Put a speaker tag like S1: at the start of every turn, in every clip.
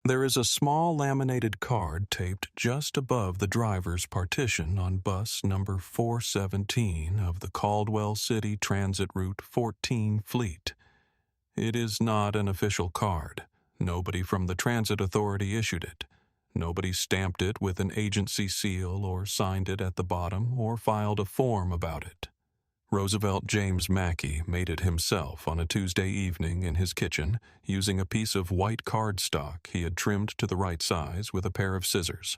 S1: There is a small laminated card taped just above the driver's partition on bus number 417 of the Caldwell City Transit Route 14 fleet. It is not an official card. Nobody from the transit authority issued it. Nobody stamped it with an agency seal or signed it at the bottom or filed a form about it. Roosevelt James Mackey made it himself on a Tuesday evening in his kitchen using a piece of white cardstock he had trimmed to the right size with a pair of scissors,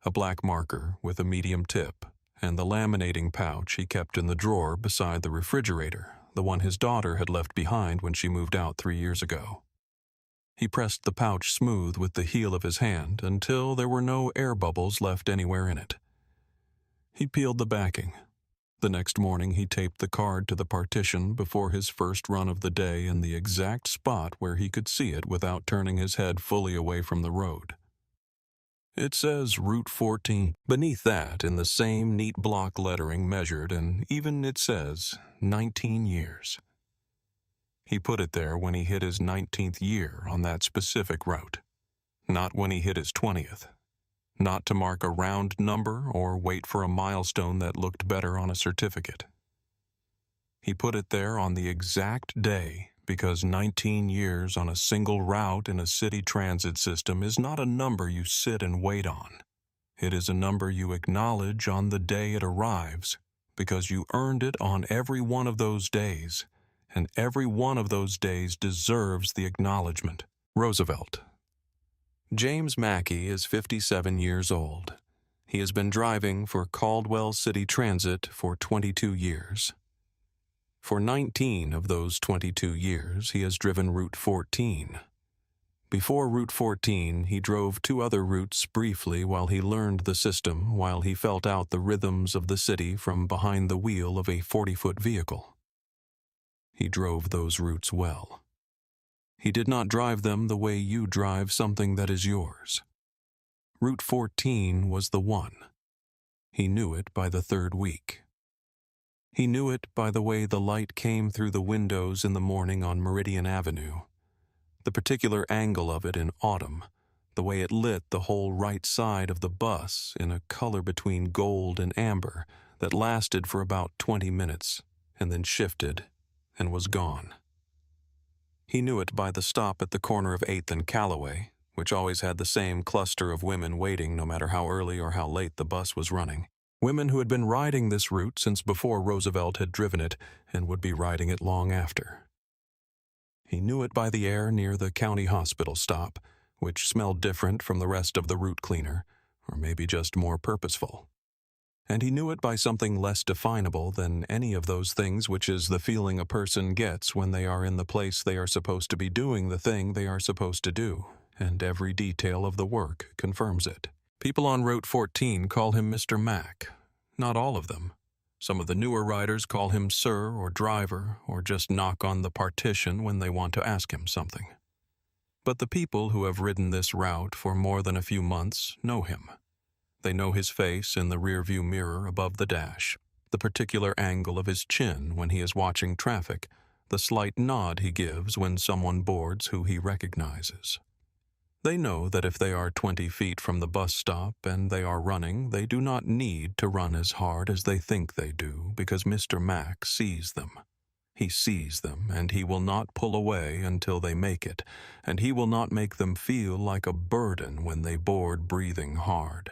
S1: a black marker with a medium tip, and the laminating pouch he kept in the drawer beside the refrigerator, the one his daughter had left behind when she moved out 3 years ago. He pressed the pouch smooth with the heel of his hand until there were no air bubbles left anywhere in it. He peeled the backing. The next morning he taped the card to the partition before his first run of the day in the exact spot where he could see it without turning his head fully away from the road. It says Route 14. Beneath that, in the same neat block lettering measured, and even it says 19 years. He put it there when he hit his 19th year on that specific route, not when he hit his 20th. Not to mark a round number or wait for a milestone that looked better on a certificate. He put it there on the exact day because 19 years on a single route in a city transit system is not a number you sit and wait on. It is a number you acknowledge on the day it arrives because you earned it on every one of those days, and every one of those days deserves the acknowledgement. Roosevelt. James Mackey is 57 years old. He has been driving for Caldwell City Transit for 22 years. For 19 of those 22 years, he has driven Route 14. Before Route 14, he drove 2 other routes briefly while he learned the system, while he felt out the rhythms of the city from behind the wheel of a 40-foot vehicle. He drove those routes well. He did not drive them the way you drive something that is yours. Route 14 was the one. He knew it by the 3rd week. He knew it by the way the light came through the windows in the morning on Meridian Avenue, the particular angle of it in autumn, the way it lit the whole right side of the bus in a color between gold and amber that lasted for about 20 minutes and then shifted and was gone. He knew it by the stop at the corner of 8th and Calloway, which always had the same cluster of women waiting no matter how early or how late the bus was running. Women who had been riding this route since before Roosevelt had driven it and would be riding it long after. He knew it by the air near the county hospital stop, which smelled different from the rest of the route cleaner, or maybe just more purposeful. And he knew it by something less definable than any of those things, which is the feeling a person gets when they are in the place they are supposed to be doing the thing they are supposed to do, and every detail of the work confirms it. People on Route 14 call him Mr. Mack. Not all of them. Some of the newer riders call him Sir or Driver, or just knock on the partition when they want to ask him something. But the people who have ridden this route for more than a few months know him. They know his face in the rearview mirror above the dash, the particular angle of his chin when he is watching traffic, the slight nod he gives when someone boards who he recognizes. They know that if they are 20 feet from the bus stop and they are running, they do not need to run as hard as they think they do because Mr. Mack sees them. He sees them, and he will not pull away until they make it, and he will not make them feel like a burden when they board breathing hard.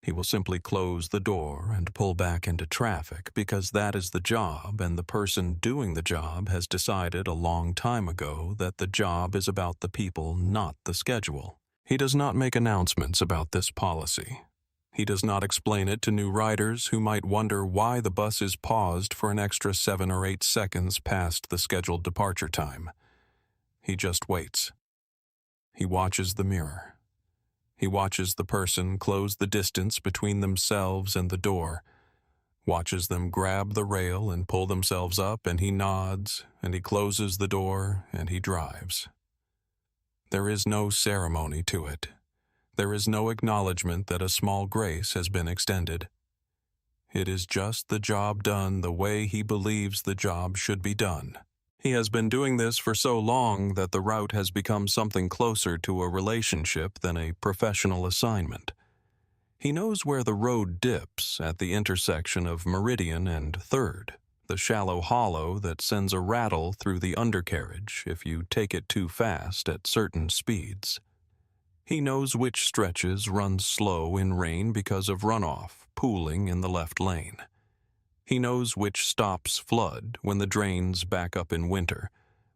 S1: He will simply close the door and pull back into traffic because that is the job, and the person doing the job has decided a long time ago that the job is about the people, not the schedule. He does not make announcements about this policy. He does not explain it to new riders who might wonder why the bus is paused for an extra 7 or 8 seconds past the scheduled departure time. He just waits. He watches the mirror. He watches the person close the distance between themselves and the door, watches them grab the rail and pull themselves up, and he nods, and he closes the door, and he drives. There is no ceremony to it. There is no acknowledgement that a small grace has been extended. It is just the job done the way he believes the job should be done, He has been doing this for so long that the route has become something closer to a relationship than a professional assignment. He knows where the road dips at the intersection of Meridian and 3rd, the shallow hollow that sends a rattle through the undercarriage if you take it too fast at certain speeds. He knows which stretches run slow in rain because of runoff pooling in the left lane. He knows which stops flood when the drains back up in winter,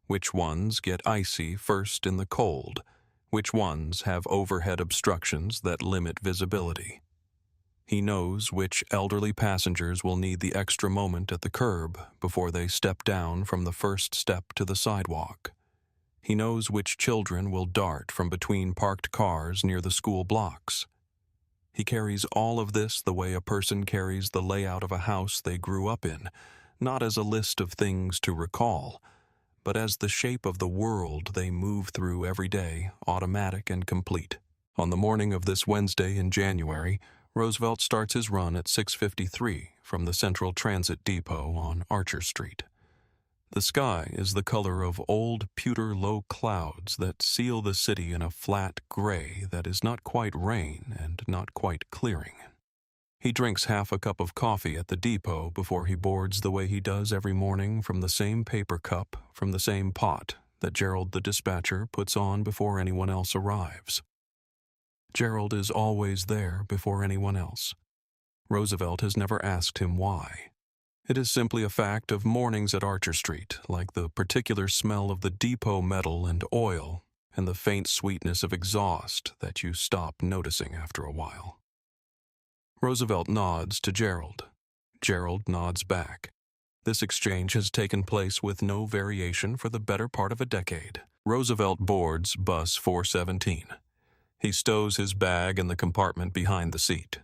S1: which ones get icy first in the cold, which ones have overhead obstructions that limit visibility. He knows which elderly passengers will need the extra moment at the curb before they step down from the first step to the sidewalk. He knows which children will dart from between parked cars near the school blocks. He carries all of this the way a person carries the layout of a house they grew up in, not as a list of things to recall, but as the shape of the world they move through every day, automatic and complete. On the morning of this Wednesday in January, Roosevelt starts his run at 6:53 from the Central Transit Depot on Archer Street. The sky is the color of old pewter low clouds that seal the city in a flat gray that is not quite rain and not quite clearing. He drinks half a cup of coffee at the depot before he boards the way he does every morning from the same paper cup from the same pot that Gerald the dispatcher puts on before anyone else arrives. Gerald is always there before anyone else. Roosevelt has never asked him why. It is simply a fact of mornings at Archer Street, like the particular smell of the depot metal and oil and the faint sweetness of exhaust that you stop noticing after a while. Roosevelt nods to Gerald. Gerald nods back. This exchange has taken place with no variation for the better part of a decade. Roosevelt boards bus 417. He stows his bag in the compartment behind the seat.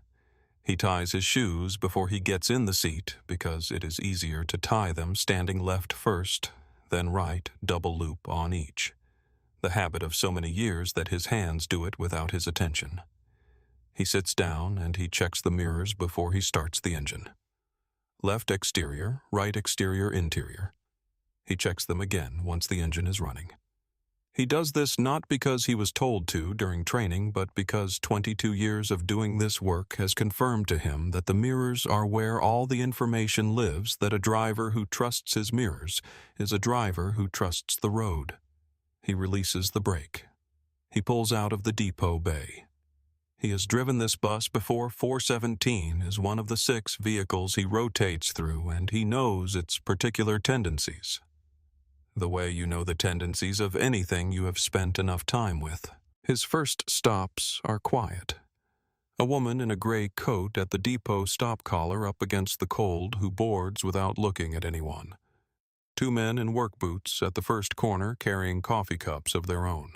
S1: He ties his shoes before he gets in the seat because it is easier to tie them standing left first, then right, double loop on each. The habit of so many years that his hands do it without his attention. He sits down and he checks the mirrors before he starts the engine. Left exterior, right exterior, interior. He checks them again once the engine is running. He does this not because he was told to during training, but because 22 years of doing this work has confirmed to him that the mirrors are where all the information lives that a driver who trusts his mirrors is a driver who trusts the road. He releases the brake. He pulls out of the depot bay. He has driven this bus before 417 is one of the 6 vehicles he rotates through, and he knows its particular tendencies. The way you know the tendencies of anything you have spent enough time with. His first stops are quiet. A woman in a gray coat at the depot stop collar up against the cold who boards without looking at anyone. 2 men in work boots at the first corner carrying coffee cups of their own.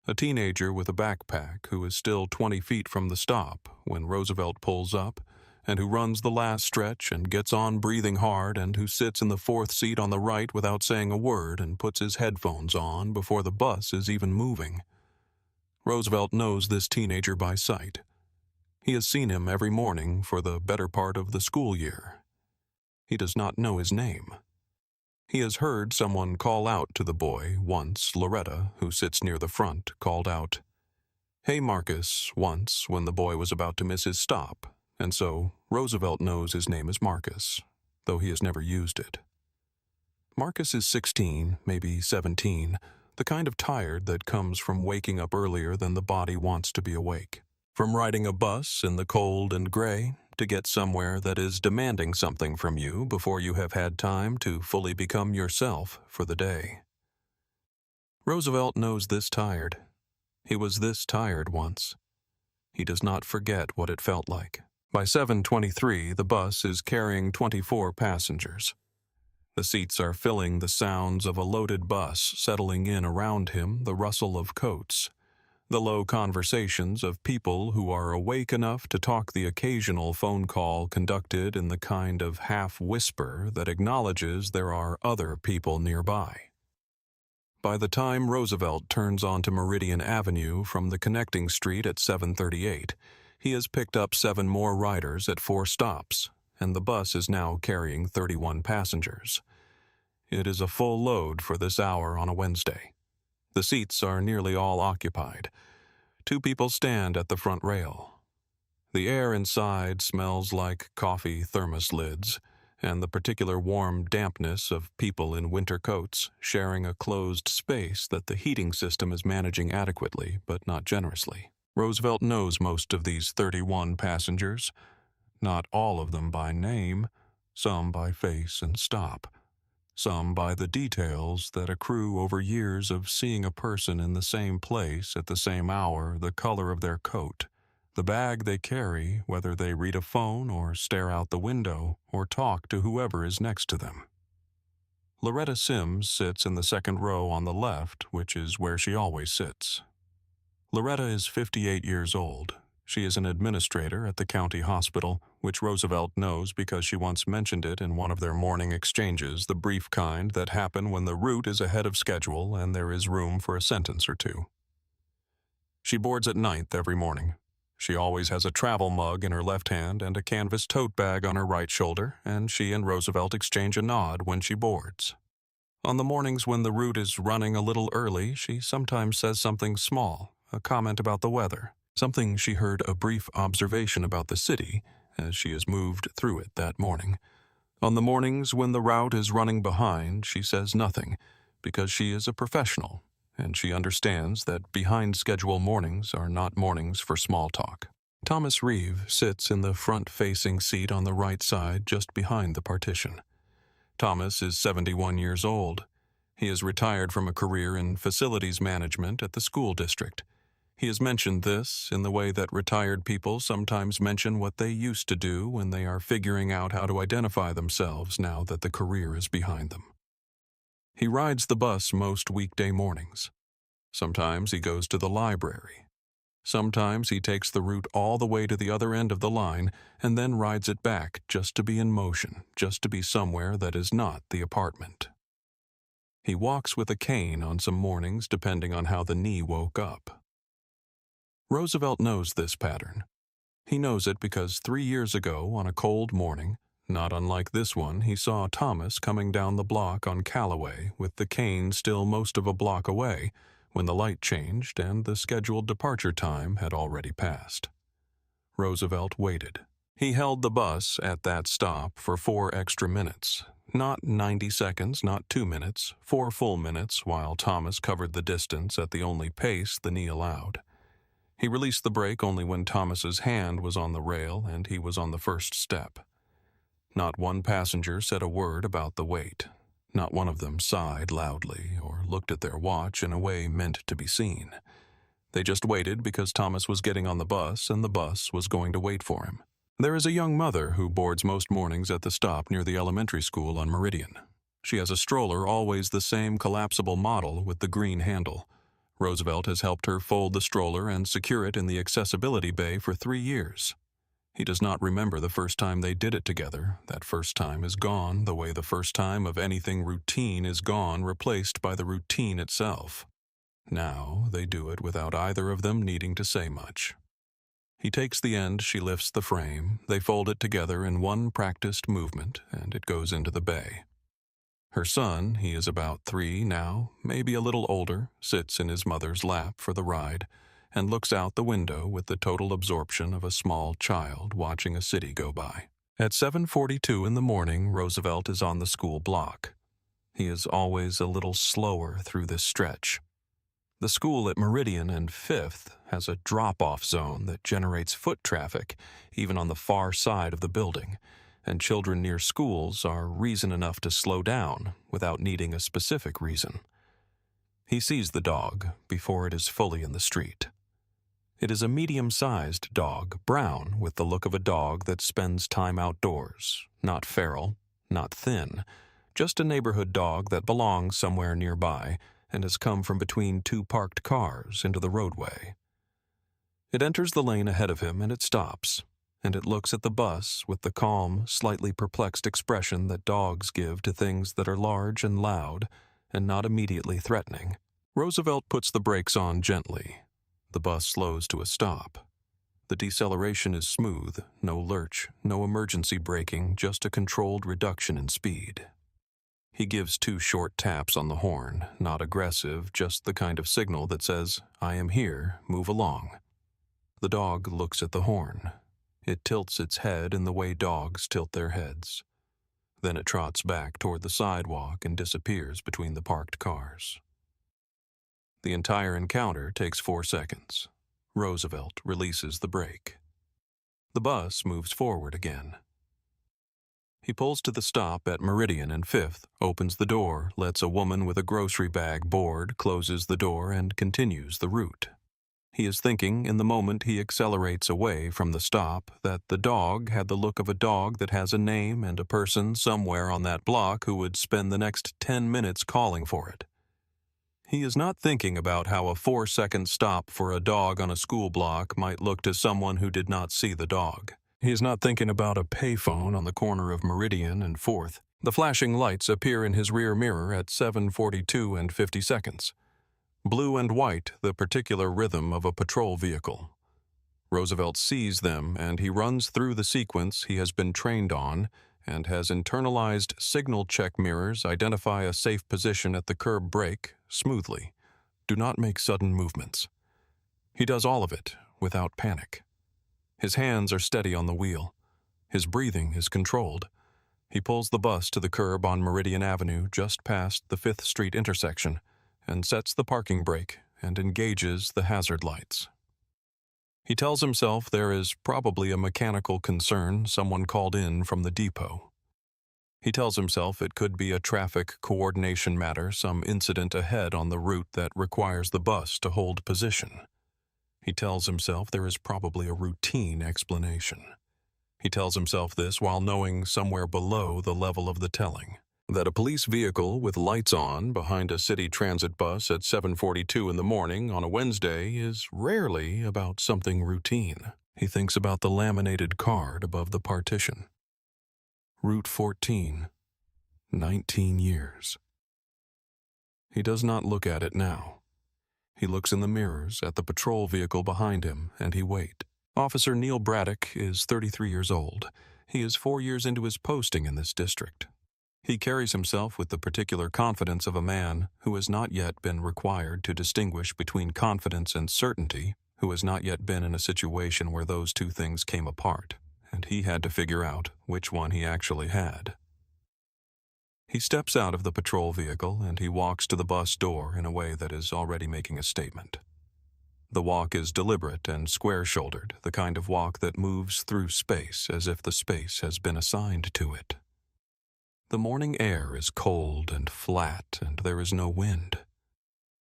S1: A teenager with a backpack who is still 20 feet from the stop when Roosevelt pulls up, and who runs the last stretch and gets on breathing hard, and who sits in the 4th seat on the right without saying a word and puts his headphones on before the bus is even moving. Roosevelt knows this teenager by sight. He has seen him every morning for the better part of the school year. He does not know his name. He has heard someone call out to the boy once. Loretta, who sits near the front, called out, "Hey, Marcus," once when the boy was about to miss his stop. And so Roosevelt knows his name is Marcus, though he has never used it. Marcus is 16, maybe 17, the kind of tired that comes from waking up earlier than the body wants to be awake. From riding a bus in the cold and gray to get somewhere that is demanding something from you before you have had time to fully become yourself for the day. Roosevelt knows this tired. He was this tired once. He does not forget what it felt like. By 7:23, the bus is carrying 24 passengers. The seats are filling the sounds of a loaded bus settling in around him, the rustle of coats, the low conversations of people who are awake enough to talk the occasional phone call conducted in the kind of half-whisper that acknowledges there are other people nearby. By the time Roosevelt turns onto Meridian Avenue from the connecting street at 7:38, he has picked up 7 more riders at 4 stops, and the bus is now carrying 31 passengers. It is a full load for this hour on a Wednesday. The seats are nearly all occupied. 2 people stand at the front rail. The air inside smells like coffee thermos lids and the particular warm dampness of people in winter coats sharing a closed space that the heating system is managing adequately but not generously. Roosevelt knows most of these 31 passengers, not all of them by name, some by face and stop, some by the details that accrue over years of seeing a person in the same place at the same hour, the color of their coat, the bag they carry, whether they read a phone or stare out the window or talk to whoever is next to them. Loretta Sims sits in the second row on the left, which is where she always sits. Loretta is 58 years old. She is an administrator at the county hospital, which Roosevelt knows because she once mentioned it in one of their morning exchanges, the brief kind that happen when the route is ahead of schedule and there is room for a sentence or two. She boards at 9th every morning. She always has a travel mug in her left hand and a canvas tote bag on her right shoulder, and she and Roosevelt exchange a nod when she boards. On the mornings when the route is running a little early, she sometimes says something small, a comment about the weather, something she heard a brief observation about the city as she has moved through it that morning. On the mornings when the route is running behind, she says nothing, because she is a professional, and she understands that behind-schedule mornings are not mornings for small talk. Thomas Reeve sits in the front-facing seat on the right side just behind the partition. Thomas is 71 years old. He is retired from a career in facilities management at the school district. He has mentioned this in the way that retired people sometimes mention what they used to do when they are figuring out how to identify themselves now that the career is behind them. He rides the bus most weekday mornings. Sometimes he goes to the library. Sometimes he takes the route all the way to the other end of the line and then rides it back just to be in motion, just to be somewhere that is not the apartment. He walks with a cane on some mornings depending on how the knee woke up. Roosevelt knows this pattern. He knows it because 3 years ago, on a cold morning, not unlike this one, he saw Thomas coming down the block on Calloway with the cane still most of a block away when the light changed and the scheduled departure time had already passed. Roosevelt waited. He held the bus at that stop for 4 extra minutes. Not 90 seconds, not 2 minutes, 4 full minutes while Thomas covered the distance at the only pace the knee allowed. He released the brake only when Thomas's hand was on the rail and he was on the first step. Not one passenger said a word about the wait. Not one of them sighed loudly or looked at their watch in a way meant to be seen. They just waited because Thomas was getting on the bus and the bus was going to wait for him. There is a young mother who boards most mornings at the stop near the elementary school on Meridian. She has a stroller always the same collapsible model with the green handle. Roosevelt has helped her fold the stroller and secure it in the accessibility bay for 3 years. He does not remember the first time they did it together. That first time is gone the way the first time of anything routine is gone, replaced by the routine itself. Now they do it without either of them needing to say much. He takes the end, she lifts the frame, they fold it together in one practiced movement, and it goes into the bay. Her son, he is about 3 now, maybe a little older, sits in his mother's lap for the ride, and looks out the window with the total absorption of a small child watching a city go by. At 7:42 in the morning, Roosevelt is on the school block. He is always a little slower through this stretch. The school at Meridian and 5th has a drop-off zone that generates foot traffic even on the far side of the building, and children near schools are reason enough to slow down without needing a specific reason. He sees the dog before it is fully in the street. It is a medium-sized dog, brown, with the look of a dog that spends time outdoors, not feral, not thin, just a neighborhood dog that belongs somewhere nearby and has come from between 2 parked cars into the roadway. It enters the lane ahead of him and it stops, and it looks at the bus with the calm, slightly perplexed expression that dogs give to things that are large and loud and not immediately threatening. Roosevelt puts the brakes on gently. The bus slows to a stop. The deceleration is smooth, no lurch, no emergency braking, just a controlled reduction in speed. He gives 2 short taps on the horn, not aggressive, just the kind of signal that says, "I am here, move along." The dog looks at the horn. It tilts its head in the way dogs tilt their heads. Then it trots back toward the sidewalk and disappears between the parked cars. The entire encounter takes 4 seconds. Roosevelt releases the brake. The bus moves forward again. He pulls to the stop at Meridian and 5th, opens the door, lets a woman with a grocery bag board, closes the door, and continues the route. He is thinking, in the moment he accelerates away from the stop, that the dog had the look of a dog that has a name and a person somewhere on that block who would spend the next 10 minutes calling for it. He is not thinking about how a 4-second stop for a dog on a school block might look to someone who did not see the dog. He is not thinking about a payphone on the corner of Meridian and 4th. The flashing lights appear in his rear mirror at 7:42 and 50 seconds. Blue and white, the particular rhythm of a patrol vehicle. Roosevelt sees them, and he runs through the sequence he has been trained on and has internalized signal check mirrors identify a safe position at the curb brake smoothly. Do not make sudden movements. He does all of it without panic. His hands are steady on the wheel. His breathing is controlled. He pulls the bus to the curb on Meridian Avenue just past the 5th Street intersection and sets the parking brake and engages the hazard lights. He tells himself there is probably a mechanical concern someone called in from the depot. He tells himself it could be a traffic coordination matter, some incident ahead on the route that requires the bus to hold position. He tells himself there is probably a routine explanation. He tells himself this while knowing somewhere below the level of the telling that a police vehicle with lights on behind a city transit bus at 7:42 in the morning on a Wednesday is rarely about something routine. He thinks about the laminated card above the partition. Route 14, 19 years. He does not look at it now. He looks in the mirrors at the patrol vehicle behind him, and he waits. Officer Neil Braddock is 33 years old. He is 4 years into his posting in this district. He carries himself with the particular confidence of a man who has not yet been required to distinguish between confidence and certainty, who has not yet been in a situation where those 2 things came apart, and he had to figure out which one he actually had. He steps out of the patrol vehicle and he walks to the bus door in a way that is already making a statement. The walk is deliberate and square-shouldered, the kind of walk that moves through space as if the space has been assigned to it. The morning air is cold and flat, and there is no wind.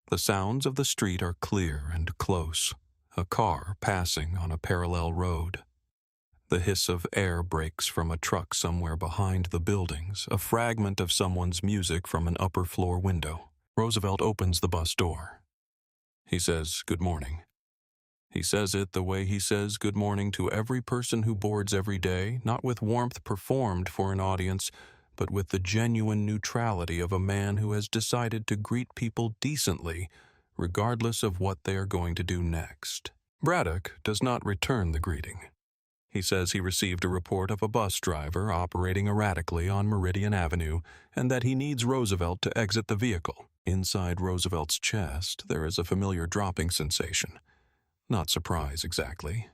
S1: The sounds of the street are clear and close, a car passing on a parallel road. The hiss of air brakes from a truck somewhere behind the buildings, a fragment of someone's music from an upper-floor window. Roosevelt opens the bus door. He says, "Good morning." He says it the way he says good morning to every person who boards every day, not with warmth performed for an audience, but with the genuine neutrality of a man who has decided to greet people decently, regardless of what they are going to do next. Braddock does not return the greeting. He says he received a report of a bus driver operating erratically on Meridian Avenue and that he needs Roosevelt to exit the vehicle. Inside Roosevelt's chest, there is a familiar dropping sensation. Not surprise exactly,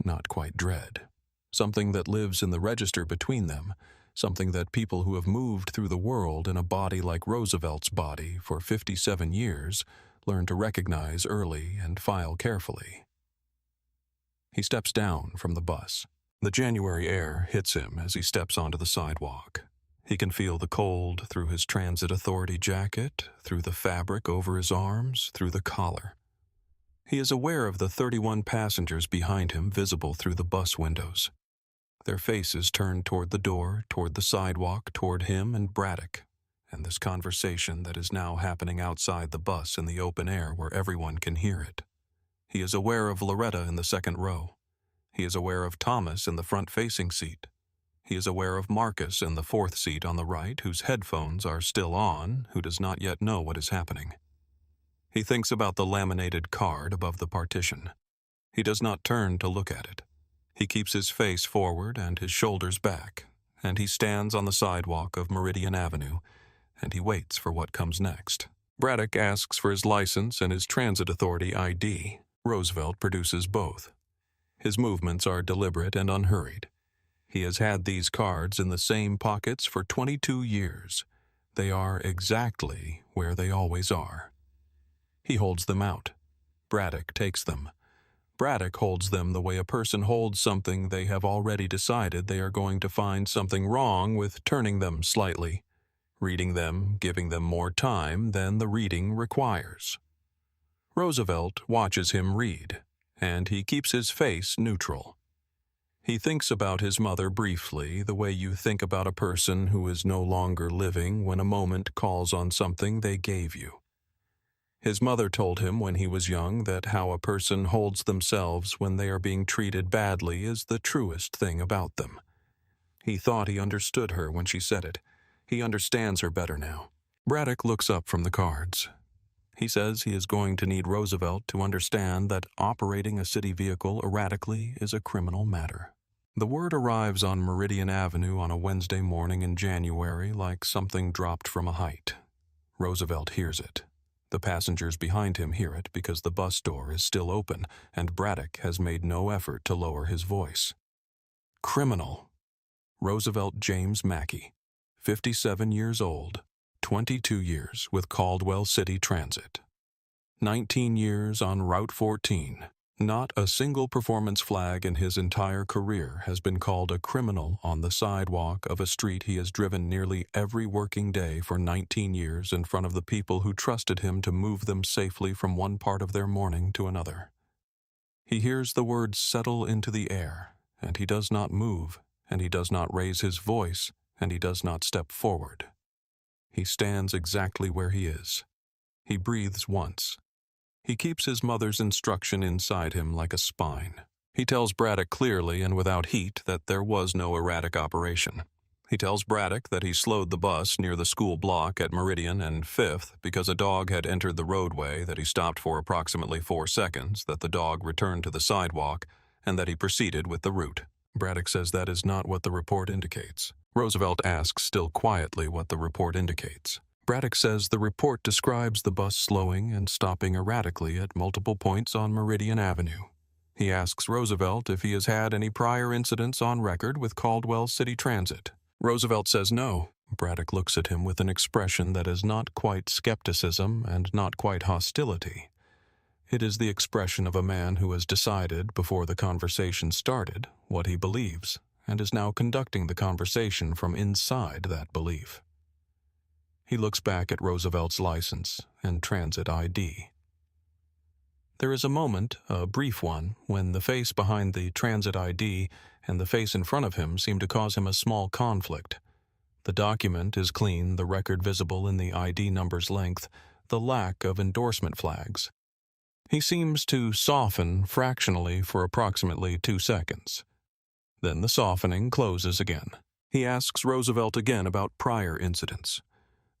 S1: not quite dread. Something that lives in the register between them, something that people who have moved through the world in a body like Roosevelt's body for 57 years learn to recognize early and file carefully. He steps down from the bus. The January air hits him as he steps onto the sidewalk. He can feel the cold through his transit authority jacket, through the fabric over his arms, through the collar. He is aware of the 31 passengers behind him visible through the bus windows. Their faces turned toward the door, toward the sidewalk, toward him and Braddock, and this conversation that is now happening outside the bus in the open air where everyone can hear it. He is aware of Loretta in the second row. He is aware of Thomas in the front-facing seat. He is aware of Marcus in the fourth seat on the right, whose headphones are still on, who does not yet know what is happening. He thinks about the laminated card above the partition. He does not turn to look at it. He keeps his face forward and his shoulders back, and he stands on the sidewalk of Meridian Avenue, and he waits for what comes next. Braddock asks for his license and his transit authority ID. Roosevelt produces both. His movements are deliberate and unhurried. He has had these cards in the same pockets for 22 years. They are exactly where they always are. He holds them out. Braddock takes them. Braddock holds them the way a person holds something they have already decided they are going to find something wrong with, turning them slightly, reading them, giving them more time than the reading requires. Roosevelt watches him read, and he keeps his face neutral. He thinks about his mother briefly, the way you think about a person who is no longer living when a moment calls on something they gave you. His mother told him when he was young that how a person holds themselves when they are being treated badly is the truest thing about them. He thought he understood her when she said it. He understands her better now. Braddock looks up from the cards. He says he is going to need Roosevelt to understand that operating a city vehicle erratically is a criminal matter. The word arrives on Meridian Avenue on a Wednesday morning in January like something dropped from a height. Roosevelt hears it. The passengers behind him hear it because the bus door is still open, and Braddock has made no effort to lower his voice. Criminal. Roosevelt James Mackey, 57 years old, 22 years with Caldwell City Transit. 19 years on Route 14. Not a single performance flag in his entire career has been called a criminal on the sidewalk of a street he has driven nearly every working day for 19 years in front of the people who trusted him to move them safely from one part of their morning to another. He hears the words settle into the air, and he does not move, and he does not raise his voice, and he does not step forward. He stands exactly where he is. He breathes once. He keeps his mother's instruction inside him like a spine. He tells Braddock clearly and without heat that there was no erratic operation. He tells Braddock that he slowed the bus near the school block at Meridian and 5th because a dog had entered the roadway, that he stopped for approximately 4 seconds, that the dog returned to the sidewalk, and that he proceeded with the route. Braddock says that is not what the report indicates. Roosevelt asks still quietly what the report indicates. Braddock says the report describes the bus slowing and stopping erratically at multiple points on Meridian Avenue. He asks Roosevelt if he has had any prior incidents on record with Caldwell City Transit. Roosevelt says no. Braddock looks at him with an expression that is not quite skepticism and not quite hostility. It is the expression of a man who has decided before the conversation started what he believes and is now conducting the conversation from inside that belief. He looks back at Roosevelt's license and transit ID. There is a moment, a brief one, when the face behind the transit ID and the face in front of him seem to cause him a small conflict. The document is clean, the record visible in the ID number's length, the lack of endorsement flags. He seems to soften fractionally for approximately 2 seconds. Then the softening closes again. He asks Roosevelt again about prior incidents.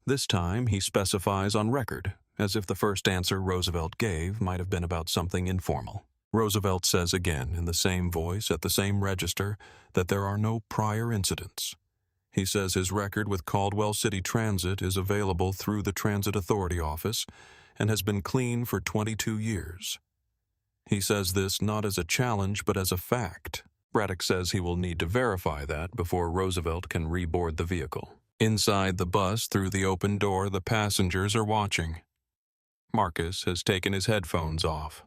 S1: This time he specifies on record, as if the first answer Roosevelt gave might have been about something informal. Roosevelt says again in the same voice at the same register that there are no prior incidents. He says his record with Caldwell City Transit is available through the Transit Authority office and has been clean for 22 years. He says this not as a challenge but as a fact. Braddock says he will need to verify that before Roosevelt can reboard the vehicle. Inside the bus, through the open door, the passengers are watching. Marcus has taken his headphones off.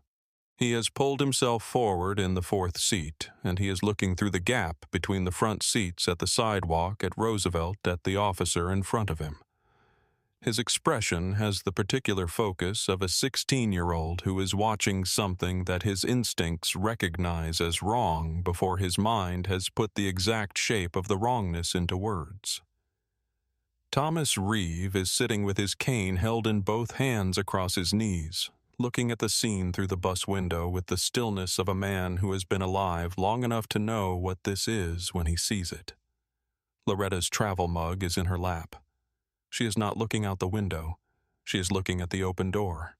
S1: He has pulled himself forward in the 4th seat, and he is looking through the gap between the front seats at the sidewalk at Roosevelt at the officer in front of him. His expression has the particular focus of a 16-year-old who is watching something that his instincts recognize as wrong before his mind has put the exact shape of the wrongness into words. Thomas Reeve is sitting with his cane held in both hands across his knees, looking at the scene through the bus window with the stillness of a man who has been alive long enough to know what this is when he sees it. Loretta's travel mug is in her lap. She is not looking out the window. She is looking at the open door.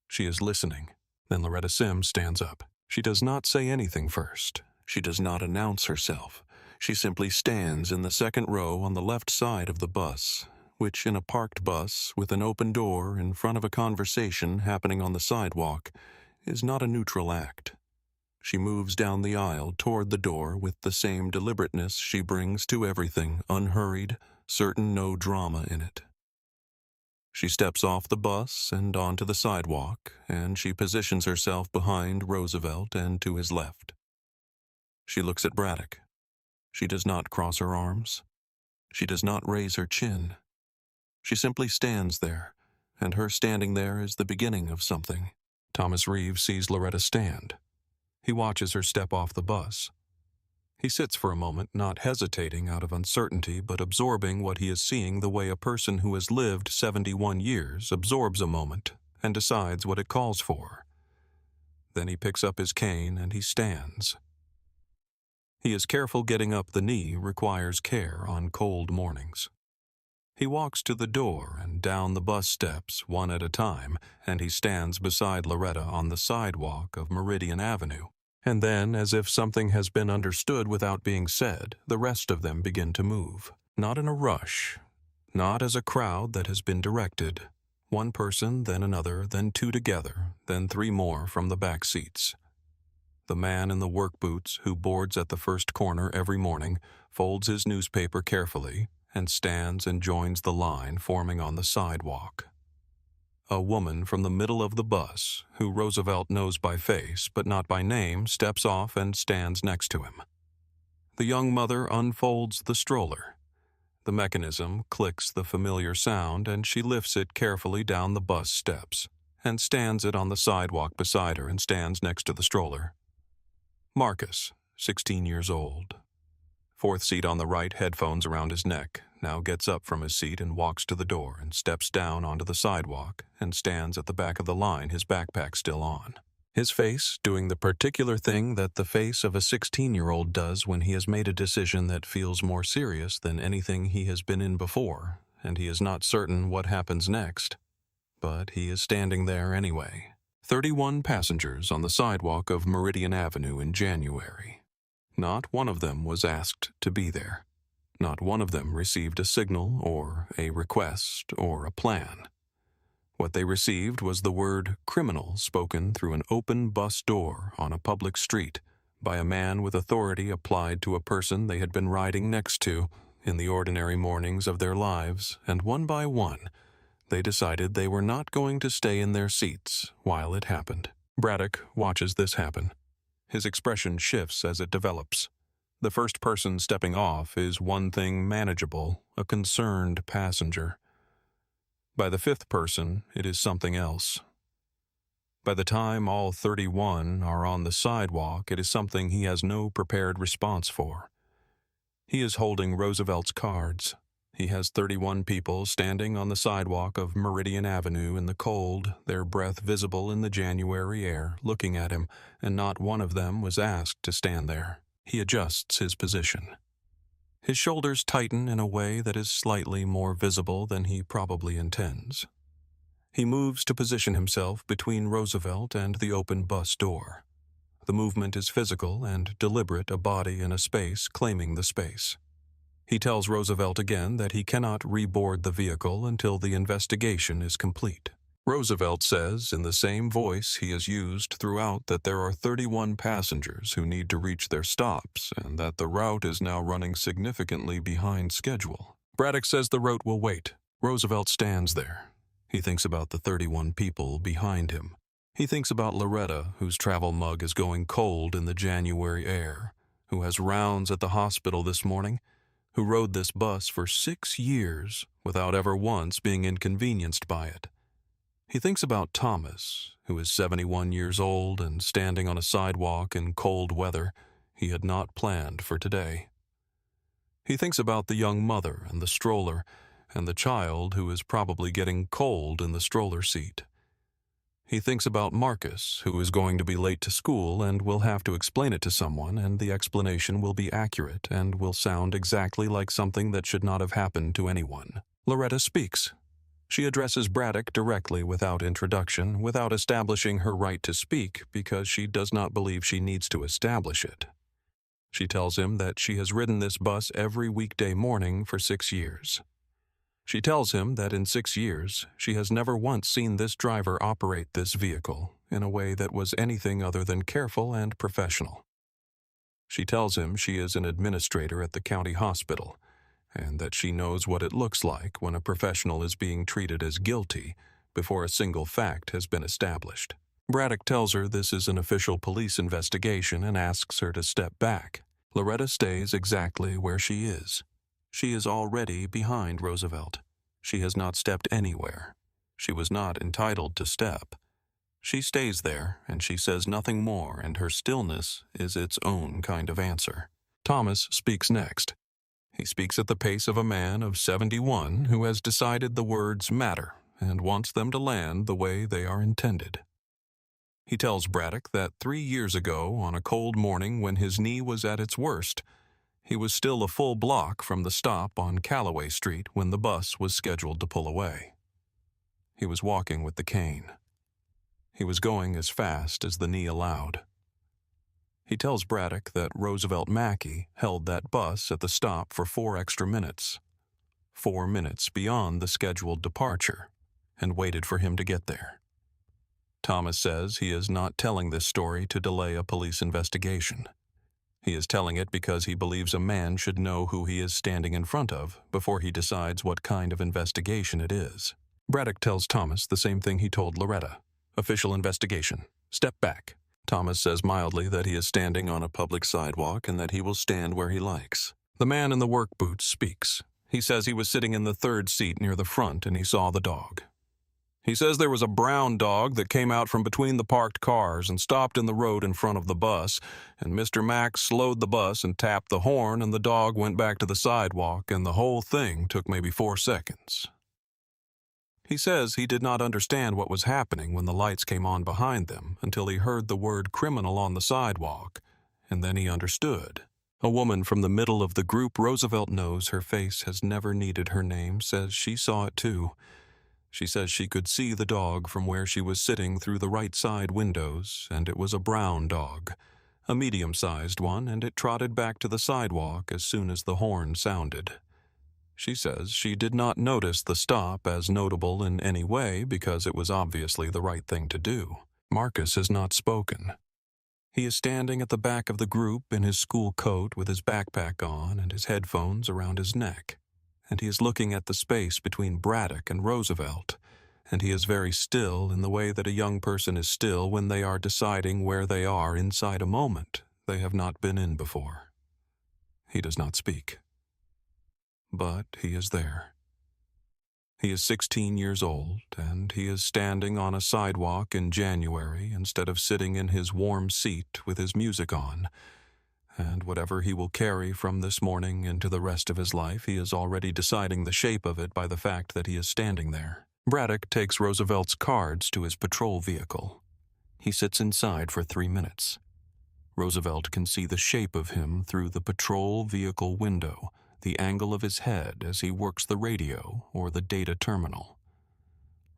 S1: She is listening. Then Loretta Sims stands up. She does not say anything first. She does not announce herself. She simply stands in the second row on the left side of the bus, which in a parked bus with an open door in front of a conversation happening on the sidewalk is not a neutral act. She moves down the aisle toward the door with the same deliberateness she brings to everything, unhurried, certain no drama in it. She steps off the bus and onto the sidewalk, and she positions herself behind Roosevelt and to his left. She looks at Braddock. She does not cross her arms. She does not raise her chin. She simply stands there, and her standing there is the beginning of something. Thomas Reeves sees Loretta stand. He watches her step off the bus. He sits for a moment, not hesitating out of uncertainty, but absorbing what he is seeing the way a person who has lived 71 years absorbs a moment and decides what it calls for. Then he picks up his cane and he stands. He is careful. Getting up the knee requires care on cold mornings. He walks to the door and down the bus steps one at a time, and he stands beside Loretta on the sidewalk of Meridian Avenue. And then, as if something has been understood without being said, the rest of them begin to move. Not in a rush, not as a crowd that has been directed. One person, then another, then two together, then three more from the back seats. The man in the work boots who boards at the first corner every morning folds his newspaper carefully and stands and joins the line forming on the sidewalk. A woman from the middle of the bus, who Roosevelt knows by face but not by name, steps off and stands next to him. The young mother unfolds the stroller. The mechanism clicks the familiar sound, and she lifts it carefully down the bus steps and stands it on the sidewalk beside her and stands next to the stroller. Marcus, 16 years old. Fourth seat on the right, headphones around his neck, now gets up from his seat and walks to the door and steps down onto the sidewalk and stands at the back of the line, his backpack still on. His face doing the particular thing that the face of a 16-year-old does when he has made a decision that feels more serious than anything he has been in before, and he is not certain what happens next. But he is standing there anyway. 31 passengers on the sidewalk of Meridian Avenue in January. Not one of them was asked to be there. Not one of them received a signal or a request or a plan. What they received was the word criminal spoken through an open bus door on a public street by a man with authority applied to a person they had been riding next to in the ordinary mornings of their lives, and one by one, they decided they were not going to stay in their seats while it happened. Braddock watches this happen. His expression shifts as it develops. The first person stepping off is one thing manageable, a concerned passenger. By the fifth person, it is something else. By the time all 31 are on the sidewalk, it is something he has no prepared response for. He is holding Roosevelt's cards. He has 31 people standing on the sidewalk of Meridian Avenue in the cold, their breath visible in the January air, looking at him, and not one of them was asked to stand there. He adjusts his position. His shoulders tighten in a way that is slightly more visible than he probably intends. He moves to position himself between Roosevelt and the open bus door. The movement is physical and deliberate, a body in a space claiming the space. He tells Roosevelt again that he cannot reboard the vehicle until the investigation is complete. Roosevelt says in the same voice he has used throughout that there are 31 passengers who need to reach their stops and that the route is now running significantly behind schedule. Braddock says the route will wait. Roosevelt stands there. He thinks about the 31 people behind him. He thinks about Loretta, whose travel mug is going cold in the January air, who has rounds at the hospital this morning, who rode this bus for 6 years without ever once being inconvenienced by it. He thinks about Thomas, who is 71 years old and standing on a sidewalk in cold weather he had not planned for today. He thinks about the young mother and the stroller and the child who is probably getting cold in the stroller seat. He thinks about Marcus, who is going to be late to school and will have to explain it to someone, and the explanation will be accurate and will sound exactly like something that should not have happened to anyone. Loretta speaks. She addresses Braddock directly without introduction, without establishing her right to speak, because she does not believe she needs to establish it. She tells him that she has ridden this bus every weekday morning for 6 years. She tells him that in 6 years, she has never once seen this driver operate this vehicle in a way that was anything other than careful and professional. She tells him she is an administrator at the county hospital, and that she knows what it looks like when a professional is being treated as guilty before a single fact has been established. Braddock tells her this is an official police investigation and asks her to step back. Loretta stays exactly where she is. She is already behind Roosevelt. She has not stepped anywhere. She was not entitled to step. She stays there, and she says nothing more, and her stillness is its own kind of answer. Thomas speaks next. He speaks at the pace of a man of 71 who has decided the words matter and wants them to land the way they are intended. He tells Braddock that 3 years ago, on a cold morning when his knee was at its worst, he was still a full block from the stop on Calloway Street when the bus was scheduled to pull away. He was walking with the cane. He was going as fast as the knee allowed. He tells Braddock that Roosevelt Mackey held that bus at the stop for 4 extra minutes, 4 minutes beyond the scheduled departure, and waited for him to get there. Thomas says he is not telling this story to delay a police investigation. He is telling it because he believes a man should know who he is standing in front of before he decides what kind of investigation it is. Braddock tells Thomas the same thing he told Loretta. Official investigation. Step back. Thomas says mildly that he is standing on a public sidewalk and that he will stand where he likes. The man in the work boots speaks. He says he was sitting in the 3rd seat near the front and he saw the dog. He says there was a brown dog that came out from between the parked cars and stopped in the road in front of the bus, and Mr. Mack slowed the bus and tapped the horn, and the dog went back to the sidewalk, and the whole thing took maybe 4 seconds. He says he did not understand what was happening when the lights came on behind them until he heard the word criminal on the sidewalk, and then he understood. A woman from the middle of the group Roosevelt knows her face has never needed her name says she saw it too. She says she could see the dog from where she was sitting through the right side windows, and it was a brown dog, a medium-sized one, and it trotted back to the sidewalk as soon as the horn sounded. She says she did not notice the stop as notable in any way because it was obviously the right thing to do. Marcus has not spoken. He is standing at the back of the group in his school coat with his backpack on and his headphones around his neck, and he is looking at the space between Braddock and Roosevelt, and he is very still in the way that a young person is still when they are deciding where they are inside a moment they have not been in before. He does not speak. But he is there. He is 16 years old, and he is standing on a sidewalk in January instead of sitting in his warm seat with his music on, and whatever he will carry from this morning into the rest of his life, he is already deciding the shape of it by the fact that he is standing there. Braddock takes Roosevelt's cards to his patrol vehicle. He sits inside for 3 minutes. Roosevelt can see the shape of him through the patrol vehicle window, the angle of his head as he works the radio or the data terminal.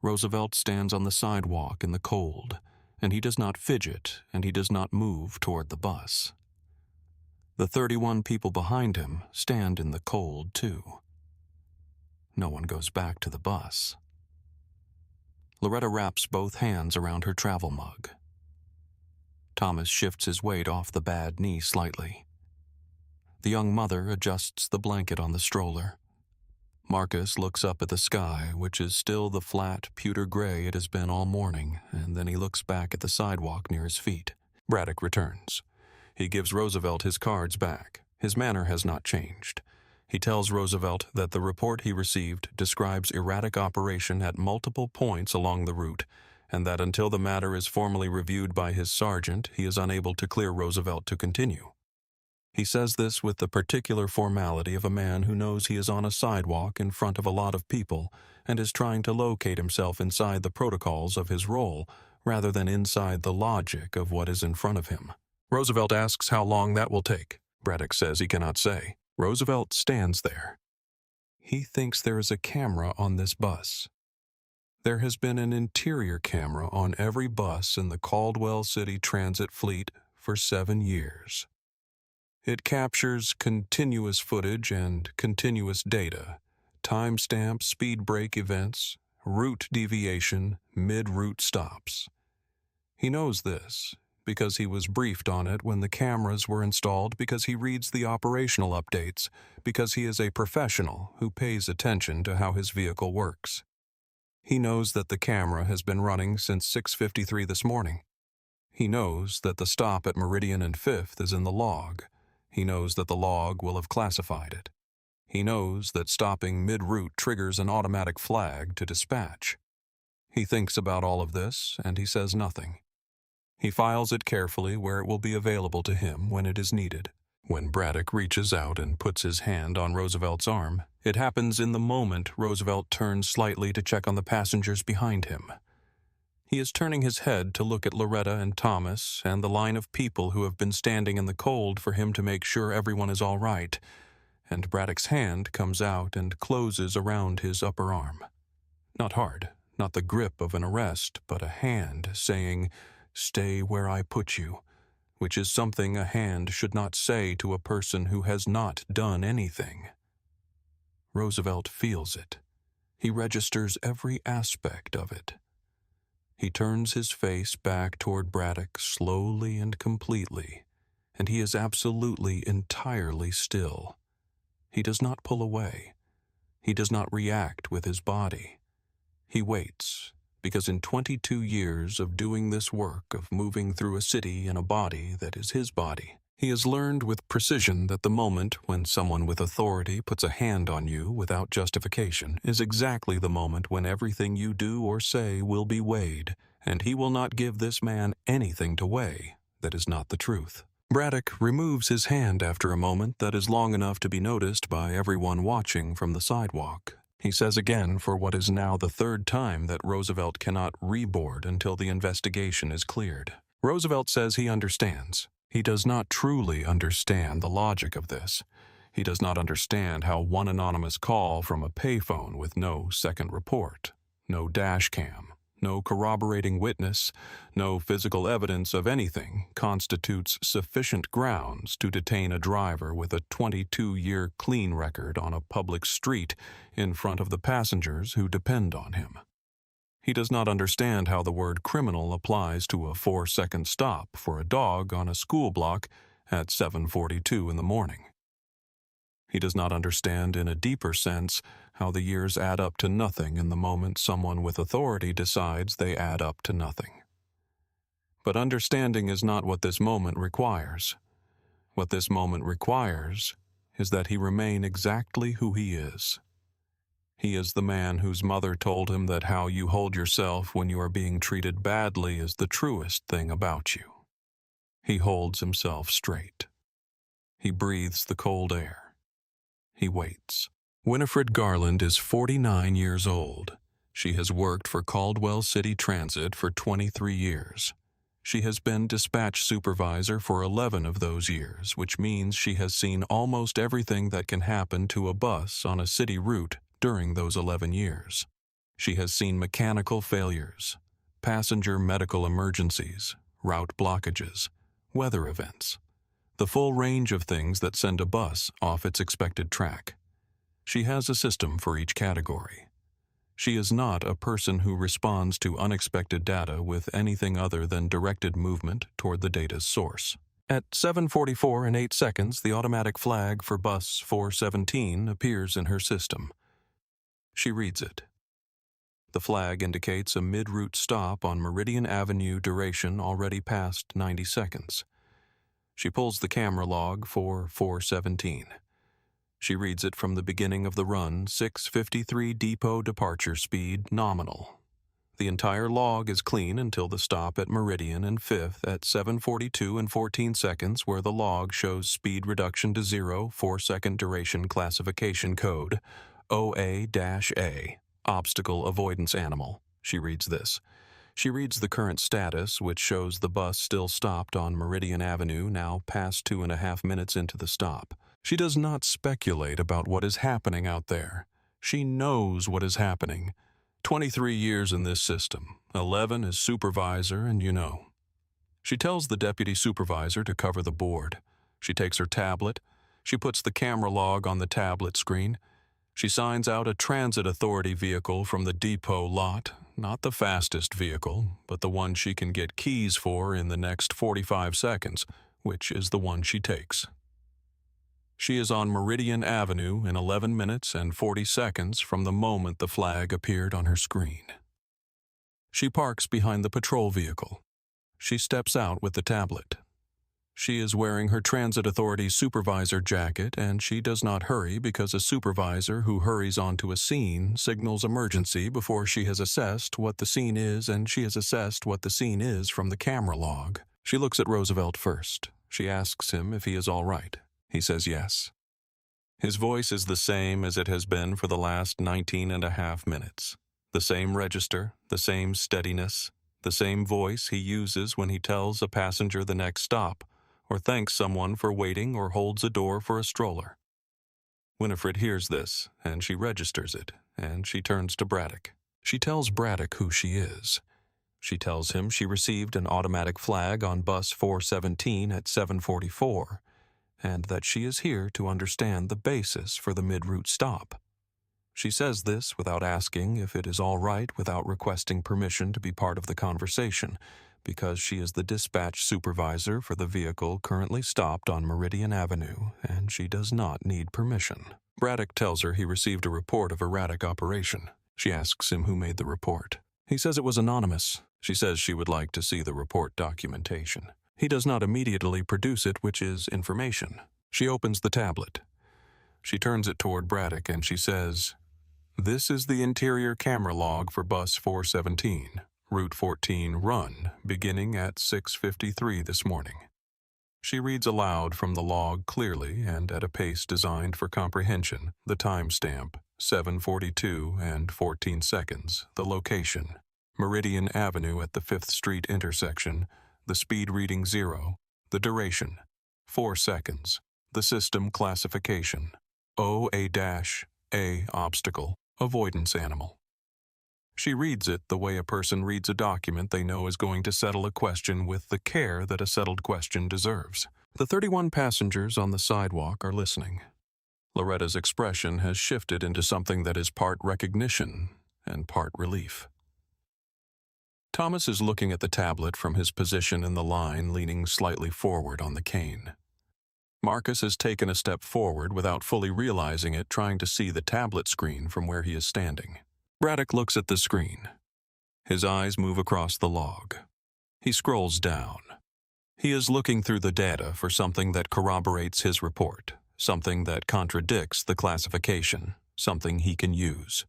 S1: Roosevelt stands on the sidewalk in the cold, and he does not fidget and he does not move toward the bus. The 31 people behind him stand in the cold, too. No one goes back to the bus. Loretta wraps both hands around her travel mug. Thomas shifts his weight off the bad knee slightly. The young mother adjusts the blanket on the stroller. Marcus looks up at the sky, which is still the flat, pewter gray it has been all morning, and then he looks back at the sidewalk near his feet. Braddock returns. He gives Roosevelt his cards back. His manner has not changed. He tells Roosevelt that the report he received describes erratic operation at multiple points along the route, and that until the matter is formally reviewed by his sergeant, he is unable to clear Roosevelt to continue. He says this with the particular formality of a man who knows he is on a sidewalk in front of a lot of people and is trying to locate himself inside the protocols of his role rather than inside the logic of what is in front of him. Roosevelt asks how long that will take. Braddock says he cannot say. Roosevelt stands there. He thinks there is a camera on this bus. There has been an interior camera on every bus in the Caldwell City Transit fleet for 7 years. It captures continuous footage and continuous data, timestamp speed break events, route deviation, mid-route stops. He knows this because he was briefed on it when the cameras were installed, because he reads the operational updates, because he is a professional who pays attention to how his vehicle works. He knows that the camera has been running since 6:53 this morning. He knows that the stop at Meridian and 5th is in the log. He knows that the log will have classified it. He knows that stopping mid-route triggers an automatic flag to dispatch. He thinks about all of this, and he says nothing. He files it carefully where it will be available to him when it is needed. When Braddock reaches out and puts his hand on Roosevelt's arm, it happens in the moment Roosevelt turns slightly to check on the passengers behind him. He is turning his head to look at Loretta and Thomas and the line of people who have been standing in the cold for him to make sure everyone is all right, and Braddock's hand comes out and closes around his upper arm. Not hard, not the grip of an arrest, but a hand saying, "Stay where I put you," which is something a hand should not say to a person who has not done anything. Roosevelt feels it. He registers every aspect of it. He turns his face back toward Braddock slowly and completely, and he is absolutely, entirely still. He does not pull away. He does not react with his body. He waits, because in 22 years of doing this work of moving through a city in a body that is his body, he has learned with precision that the moment when someone with authority puts a hand on you without justification is exactly the moment when everything you do or say will be weighed, and he will not give this man anything to weigh that is not the truth. Braddock removes his hand after a moment that is long enough to be noticed by everyone watching from the sidewalk. He says again for what is now the third time that Roosevelt cannot reboard until the investigation is cleared. Roosevelt says he understands. He does not truly understand the logic of this. He does not understand how one anonymous call from a payphone with no second report, no dash cam, no corroborating witness, no physical evidence of anything constitutes sufficient grounds to detain a driver with a 22-year clean record on a public street in front of the passengers who depend on him. He does not understand how the word criminal applies to a 4-second stop for a dog on a school block at 7:42 in the morning. He does not understand in a deeper sense how the years add up to nothing in the moment someone with authority decides they add up to nothing. But understanding is not what this moment requires. What this moment requires is that he remain exactly who he is. He is the man whose mother told him that how you hold yourself when you are being treated badly is the truest thing about you. He holds himself straight. He breathes the cold air. He waits. Winifred Garland is 49 years old. She has worked for Caldwell City Transit for 23 years. She has been dispatch supervisor for 11 of those years, which means she has seen almost everything that can happen to a bus on a city route during those 11 years. She has seen mechanical failures, passenger medical emergencies, route blockages, weather events, the full range of things that send a bus off its expected track. She has a system for each category. She is not a person who responds to unexpected data with anything other than directed movement toward the data's source. At 7:44 and 8 seconds, the automatic flag for bus 417 appears in her system. She reads it. The flag indicates a mid-route stop on Meridian Avenue, duration already past 90 seconds. She pulls the camera log for 417. She reads it from the beginning of the run, 6:53 depot departure speed nominal. The entire log is clean until the stop at Meridian and 5th at 7:42 and 14 seconds, where the log shows speed reduction to 0, 4-second duration classification code, OA-A, obstacle avoidance animal. She reads this. She reads the current status, which shows the bus still stopped on Meridian Avenue, now past 2.5 minutes into the stop. She does not speculate about what is happening out there. She knows what is happening. 23 years in this system, 11 as supervisor, and you know. She tells the deputy supervisor to cover the board. She takes her tablet. She puts the camera log on the tablet screen. She signs out a transit authority vehicle from the depot lot, not the fastest vehicle, but the one she can get keys for in the next 45 seconds, which is the one she takes. She is on Meridian Avenue in 11 minutes and 40 seconds from the moment the flag appeared on her screen. She parks behind the patrol vehicle. She steps out with the tablet. She is wearing her transit authority supervisor jacket, and she does not hurry because a supervisor who hurries onto a scene signals emergency before she has assessed what the scene is, and she has assessed what the scene is from the camera log. She looks at Roosevelt first. She asks him if he is all right. He says yes. His voice is the same as it has been for the last 19 and a half minutes. The same register, the same steadiness, the same voice he uses when he tells a passenger the next stop, or thanks someone for waiting, or holds a door for a stroller. Winifred hears this, and she registers it, and she turns to Braddock. She tells Braddock who she is. She tells him she received an automatic flag on bus 417 at 7:44, and that she is here to understand the basis for the mid-route stop. She says this without asking if it is all right, without requesting permission to be part of the conversation, because she is the dispatch supervisor for the vehicle currently stopped on Meridian Avenue, and she does not need permission. Braddock tells her he received a report of erratic operation. She asks him who made the report. He says it was anonymous. She says she would like to see the report documentation. He does not immediately produce it, which is information. She opens the tablet. She turns it toward Braddock and she says, "This is the interior camera log for bus 417. Route 14 run, beginning at 6:53 this morning." She reads aloud from the log clearly and at a pace designed for comprehension, the timestamp, 7:42 and 14 seconds, the location, Meridian Avenue at the 5th Street intersection, the speed reading 0, the duration, 4 seconds, the system classification, OA-A obstacle, avoidance animal. She reads it the way a person reads a document they know is going to settle a question with the care that a settled question deserves. The 31 passengers on the sidewalk are listening. Loretta's expression has shifted into something that is part recognition and part relief. Thomas is looking at the tablet from his position in the line, leaning slightly forward on the cane. Marcus has taken a step forward without fully realizing it, trying to see the tablet screen from where he is standing. Braddock looks at the screen. His eyes move across the log. He scrolls down. He is looking through the data for something that corroborates his report, something that contradicts the classification, something he can use.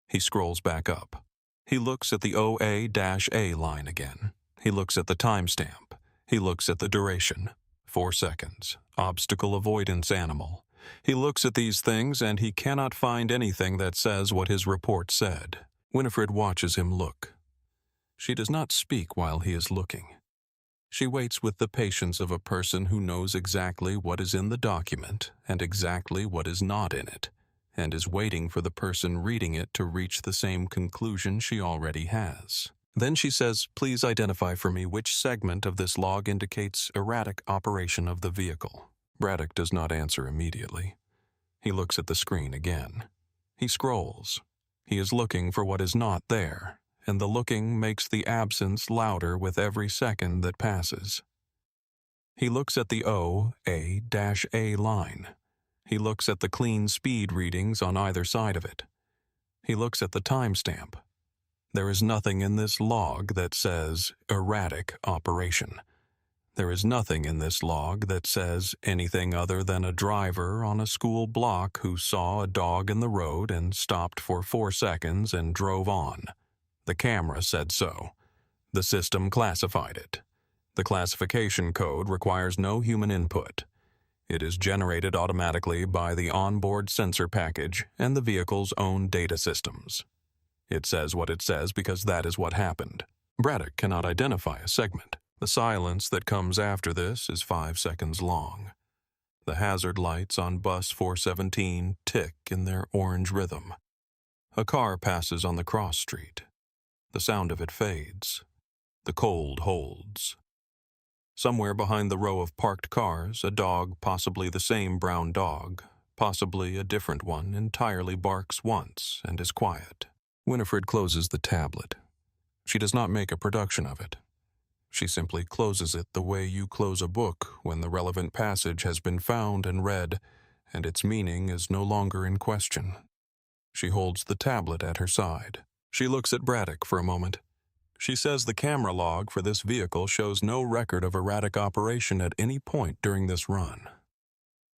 S1: He scrolls back up. He looks at the OA-A line again. He looks at the timestamp. He looks at the duration, 4 seconds, obstacle avoidance animal. He looks at these things and he cannot find anything that says what his report said. Winifred watches him look. She does not speak while he is looking. She waits with the patience of a person who knows exactly what is in the document and exactly what is not in it, and is waiting for the person reading it to reach the same conclusion she already has. Then she says, "Please identify for me which segment of this log indicates erratic operation of the vehicle." Braddock does not answer immediately. He looks at the screen again. He scrolls. He is looking for what is not there, and the looking makes the absence louder with every second that passes. He looks at the OA-A line. He looks at the clean speed readings on either side of it. He looks at the timestamp. There is nothing in this log that says erratic operation. There is nothing in this log that says anything other than a driver on a school block who saw a dog in the road and stopped for 4 seconds and drove on. The camera said so. The system classified it. The classification code requires no human input. It is generated automatically by the onboard sensor package and the vehicle's own data systems. It says what it says because that is what happened. Braddock cannot identify a segment. The silence that comes after this is 5 seconds long. The hazard lights on bus 417 tick in their orange rhythm. A car passes on the cross street. The sound of it fades. The cold holds. Somewhere behind the row of parked cars, a dog, possibly the same brown dog, Possibly a different one entirely barks once and is quiet. Winifred closes the tablet. She does not make a production of it. She simply closes it the way you close a book when the relevant passage has been found and read, and its meaning is no longer in question. She holds the tablet at her side. She looks at Braddock for a moment. She says the camera log for this vehicle shows no record of erratic operation at any point during this run.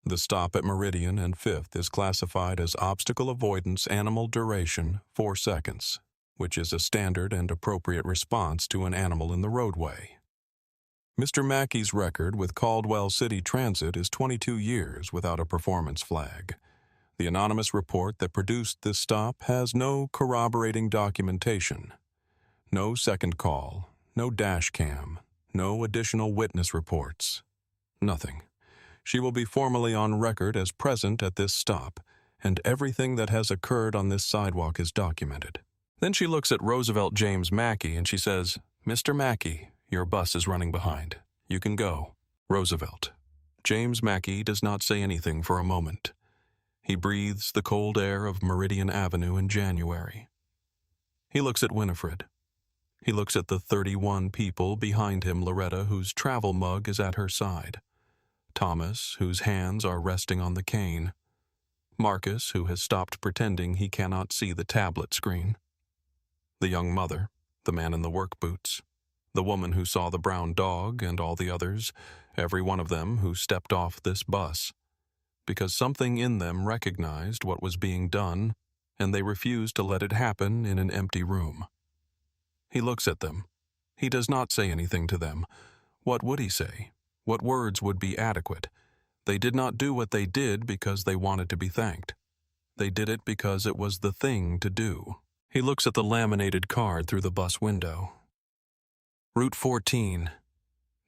S1: The stop at Meridian and 5th is classified as obstacle avoidance animal duration 4 seconds, which is a standard and appropriate response to an animal in the roadway. Mr. Mackey's record with Caldwell City Transit is 22 years without a performance flag. The anonymous report that produced this stop has no corroborating documentation. No second call, no dash cam, no additional witness reports. Nothing. She will be formally on record as present at this stop, and everything that has occurred on this sidewalk is documented. Then she looks at Roosevelt James Mackey and she says, "Mr. Mackey, your bus is running behind. You can go." Roosevelt. James Mackey does not say anything for a moment. He breathes the cold air of Meridian Avenue in January. He looks at Winifred. He looks at the 31 people behind him, Loretta, whose travel mug is at her side. Thomas, whose hands are resting on the cane. Marcus, who has stopped pretending he cannot see the tablet screen. The young mother, the man in the work boots, the woman who saw the brown dog, and all the others, every one of them who stepped off this bus, because something in them recognized what was being done, and they refused to let it happen in an empty room. He looks at them. He does not say anything to them. What would he say? What words would be adequate? They did not do what they did because they wanted to be thanked. They did it because it was the thing to do. He looks at the laminated card through the bus window. Route 14,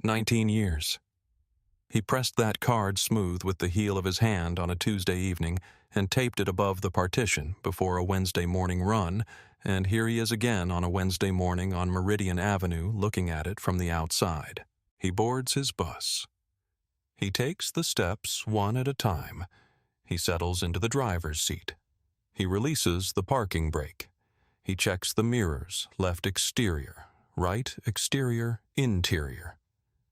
S1: 19 years. He pressed that card smooth with the heel of his hand on a Tuesday evening and taped it above the partition before a Wednesday morning run, and here he is again on a Wednesday morning on Meridian Avenue looking at it from the outside. He boards his bus. He takes the steps one at a time. He settles into the driver's seat. He releases the parking brake. He checks the mirrors, left exterior, right exterior, interior.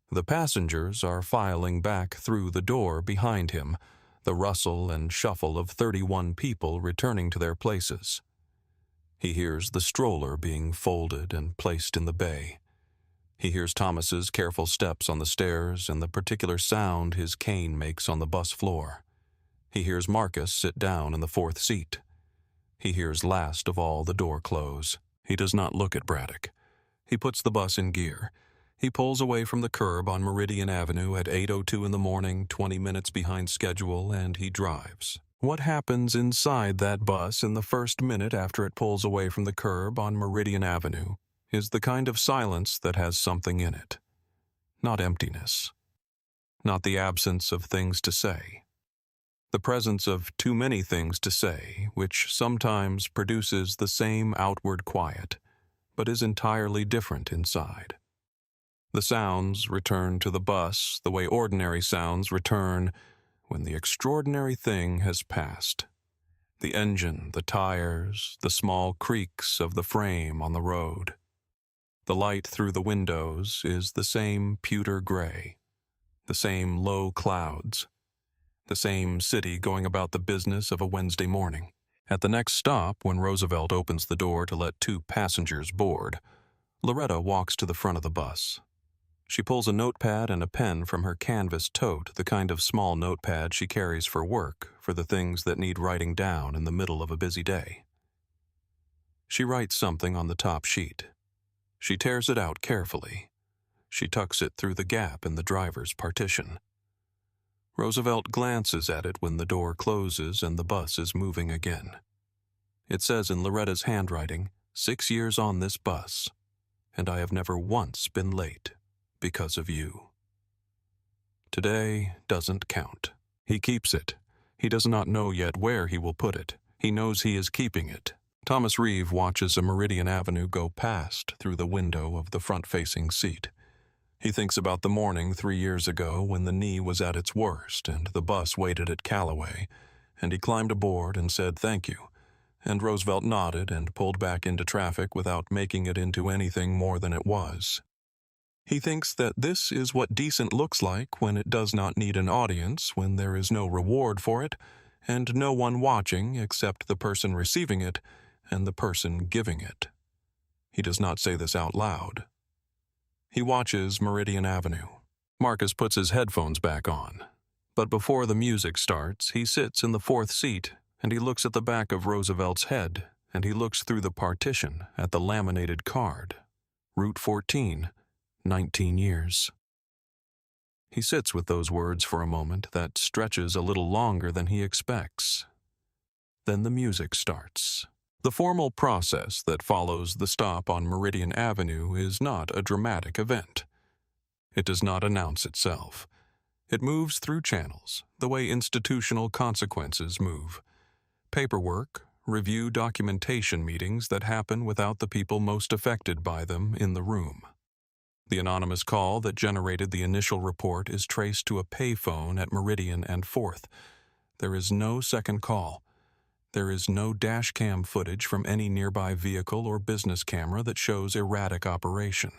S1: The passengers are filing back through the door behind him, the rustle and shuffle of 31 people returning to their places. He hears the stroller being folded and placed in the bay. He hears Thomas's careful steps on the stairs and the particular sound his cane makes on the bus floor. He hears Marcus sit down in the 4th seat. He hears last of all the door close. He does not look at Braddock. He puts the bus in gear. He pulls away from the curb on Meridian Avenue at 8:02 in the morning, 20 minutes behind schedule, and he drives. What happens inside that bus in the first minute after it pulls away from the curb on Meridian Avenue is the kind of silence that has something in it. Not emptiness. Not the absence of things to say. The presence of too many things to say, which sometimes produces the same outward quiet, but is entirely different inside. The sounds return to the bus the way ordinary sounds return when the extraordinary thing has passed. The engine, the tires, the small creaks of the frame on the road. The light through the windows is the same pewter gray, the same low clouds, the same city going about the business of a Wednesday morning. At the next stop, when Roosevelt opens the door to let 2 passengers board, Loretta walks to the front of the bus. She pulls a notepad and a pen from her canvas tote, the kind of small notepad she carries for work, for the things that need writing down in the middle of a busy day. She writes something on the top sheet. She tears it out carefully. She tucks it through the gap in the driver's partition. Roosevelt glances at it when the door closes and the bus is moving again. It says in Loretta's handwriting, 6 years on this bus, and I have never once been late because of you. Today doesn't count. He keeps it. He does not know yet where he will put it. He knows he is keeping it. Thomas Reeve watches a Meridian Avenue go past through the window of the front-facing seat. He thinks about the morning 3 years ago when the knee was at its worst and the bus waited at Calloway, and he climbed aboard and said thank you, and Roosevelt nodded and pulled back into traffic without making it into anything more than it was. He thinks that this is what decent looks like when it does not need an audience, when there is no reward for it, and no one watching except the person receiving it and the person giving it. He does not say this out loud. He watches Meridian Avenue. Marcus puts his headphones back on, but before the music starts, he sits in the fourth seat and he looks at the back of Roosevelt's head, and he looks through the partition at the laminated card. Route 14, 19 years. He sits with those words for a moment that stretches a little longer than he expects. Then the music starts. The formal process that follows the stop on Meridian Avenue is not a dramatic event. It does not announce itself. It moves through channels, the way institutional consequences move. Paperwork, review documentation meetings that happen without the people most affected by them in the room. The anonymous call that generated the initial report is traced to a payphone at Meridian and 4th. There is no second call. There is no dash cam footage from any nearby vehicle or business camera that shows erratic operation.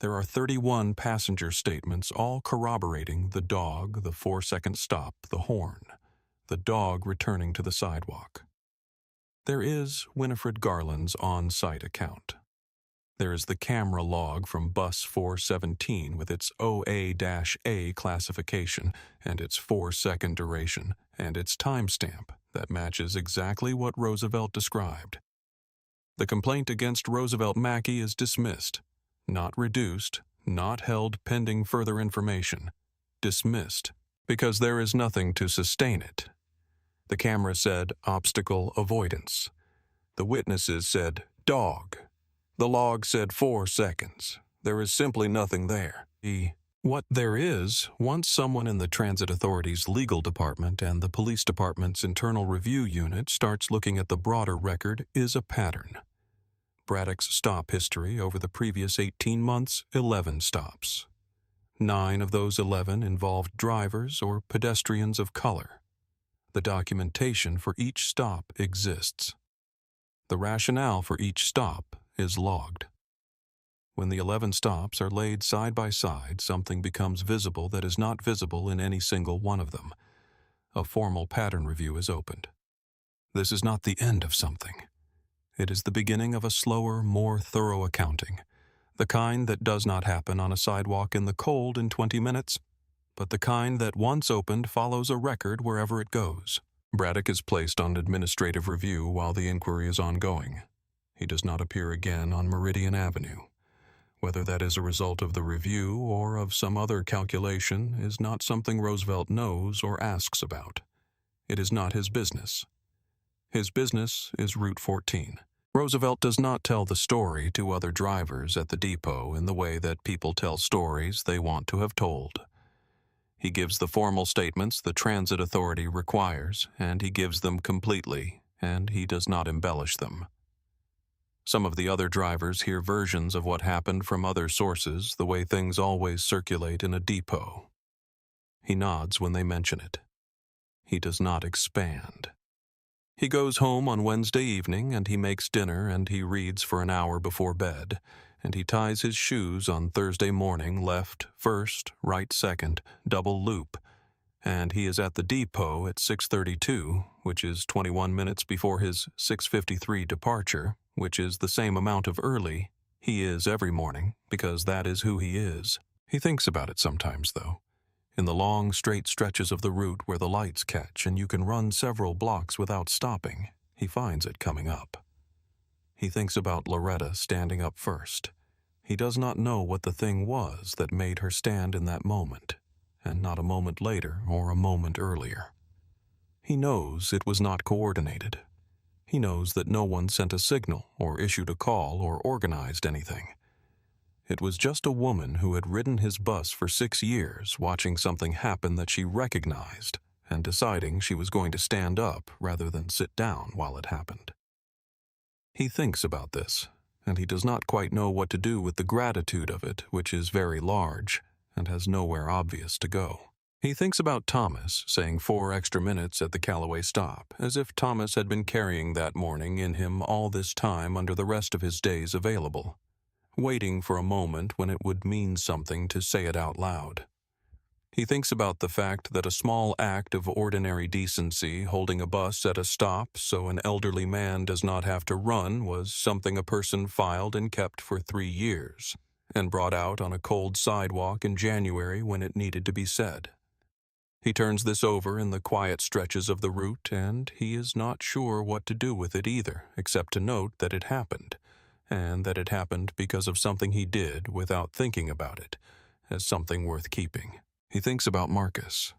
S1: There are 31 passenger statements, all corroborating the dog, the 4-second stop, the horn, the dog returning to the sidewalk. There is Winifred Garland's on-site account. There is the camera log from bus 417 with its OA-A classification and its 4-second duration and its timestamp that matches exactly what Roosevelt described. The complaint against Roosevelt Mackey is dismissed, not reduced, not held pending further information, dismissed, because there is nothing to sustain it. The camera said obstacle avoidance. The witnesses said dog. The log said 4 seconds. There is simply nothing there. What there is, once someone in the Transit Authority's legal department and the police department's internal review unit starts looking at the broader record, is a pattern. Braddock's stop history over the previous 18 months, 11 stops. 9 of those 11 involved drivers or pedestrians of color. The documentation for each stop exists. The rationale for each stop is logged. When the 11 stops are laid side by side, something becomes visible that is not visible in any single one of them. A formal pattern review is opened. This is not the end of something. It is the beginning of a slower, more thorough accounting, the kind that does not happen on a sidewalk in the cold in 20 minutes, but the kind that once opened follows a record wherever it goes. Braddock is placed on administrative review while the inquiry is ongoing. He does not appear again on Meridian Avenue. Whether that is a result of the review or of some other calculation is not something Roosevelt knows or asks about. It is not his business. His business is Route 14. Roosevelt does not tell the story to other drivers at the depot in the way that people tell stories they want to have told. He gives the formal statements the Transit Authority requires, and he gives them completely, and he does not embellish them. Some of the other drivers hear versions of what happened from other sources, the way things always circulate in a depot. He nods when they mention it. He does not expand. He goes home on Wednesday evening, and he makes dinner, and he reads for an hour before bed, and he ties his shoes on Thursday morning, left first, right second, double loop, and he is at the depot at 6:32, which is 21 minutes before his 6:53 departure, which is the same amount of early he is every morning, because that is who he is. He thinks about it sometimes, though. In the long, straight stretches of the route where the lights catch and you can run several blocks without stopping, he finds it coming up. He thinks about Loretta standing up first. He does not know what the thing was that made her stand in that moment, and not a moment later or a moment earlier. He knows it was not coordinated. He knows that no one sent a signal or issued a call or organized anything. It was just a woman who had ridden his bus for 6 years, watching something happen that she recognized and deciding she was going to stand up rather than sit down while it happened. He thinks about this, and he does not quite know what to do with the gratitude of it, which is very large and has nowhere obvious to go. He thinks about Thomas saying 4 extra minutes at the Calloway stop, as if Thomas had been carrying that morning in him all this time under the rest of his days available, waiting for a moment when it would mean something to say it out loud. He thinks about the fact that a small act of ordinary decency, holding a bus at a stop so an elderly man does not have to run, was something a person filed and kept for 3 years, and brought out on a cold sidewalk in January when it needed to be said. He turns this over in the quiet stretches of the route, and he is not sure what to do with it either, except to note that it happened, and that it happened because of something he did without thinking about it, as something worth keeping. He thinks about Marcus.